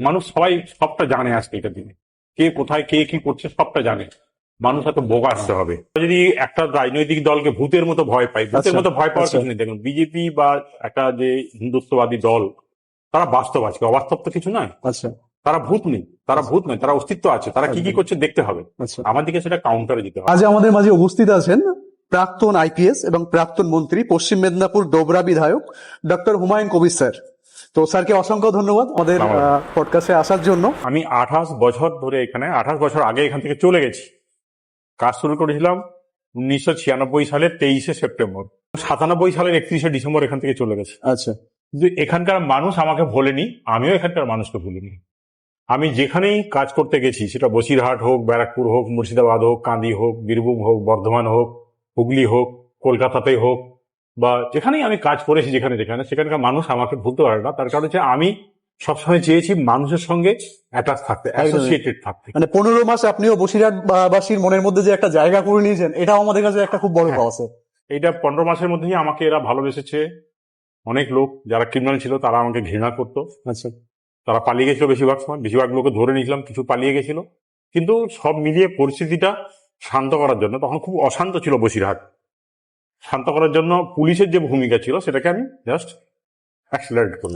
মানুষ সবাই সবটা জানে আজকালকার দিনে, কে কোথায় কে কি করছে সবটা জানে। মানুষ এত বোকা আসতে হবে যদি একটা রাজনৈতিক দলকে ভূতের মতো ভয় পায়, ভূতের মতো ভয় পাওয়ার কিছু নেই। দেখুন বিজেপি বা একটা যে হিন্দুত্ববাদী দল, তারা বাস্তব আছে, অবাস্তব তো কিছু নয়। তারা ভূত নেই, তারা ভূত নয়, তারা অস্তিত্ব আছে। তারা কি কি করছে দেখতে হবে, আমাদেরকে সেটা কাউন্টারে দিতে হবে। আজ আমাদের মাঝে উপস্থিত আছেন প্রাক্তন আইপিএস এবং প্রাক্তন মন্ত্রী, পশ্চিম মেদিনীপুর ডোবরা বিধায়ক ডক্টর হুমায়ুন কবির স্যার। তো স্যারকে অসংখ্য ধন্যবাদ আমাদের পডকাস্টে আসার জন্য। আমি 28 বছর ধরে এখানে, 28 বছর আগে এখান থেকে চলে গেছি। কাজ শুরু করেছিলাম 1996 সালের 23শে সেপ্টেম্বর, 97 সালের 31শে ডিসেম্বর এখান থেকে চলে গেছে। আচ্ছা, কিন্তু এখানকার মানুষ আমাকে ভোলেনি, আমিও এখানকার মানুষকে ভুলিনি। আমি যেখানেই কাজ করতে গেছি, সেটা বসিরহাট হোক, ব্যারাকপুর হোক, মুর্শিদাবাদ হোক, কান্দি হোক, বীরভূম হোক, বর্ধমান হোক, হুগলি হোক, কলকাতাতে হোক, বা যেখানেই আমি কাজ করেছি, যেখানে যেখানে সেখানকার মানুষ আমাকে ভুলতে পারে না। তার কারণ হচ্ছে আমি সবসময় চেয়েছি মানুষের সঙ্গে অ্যাটাচ থাকতে, অ্যাসোসিয়েটেড থাকতে। মানে 15 মাস আপনিও বসিরহাট বাসীর মনের মধ্যে যে একটা জায়গা করে নিয়েছেন, এটাও আমাদের কাছে একটা খুব বড় পাওয়া। এইটা 15 মাসের মধ্যেই আমাকে এরা ভালোবেসেছে। অনেক লোক যারা ক্রিমিনাল ছিল তারা আমাকে ঘৃণা করতো। আচ্ছা, তারা পালিয়ে গেছিল বেশিরভাগ সময়, বেশিরভাগ লোকে ধরে নিয়েছিলাম, কিছু পালিয়ে গেছিল। কিন্তু সব মিলিয়ে পরিস্থিতিটা শান্ত করার জন্য, তখন খুব অশান্ত ছিল বসিরহাট, শান্ত করার জন্য পুলিশের যে ভূমিকা ছিল সেটাকে আমি জাস্ট অ্যাক্সিলারেট করি।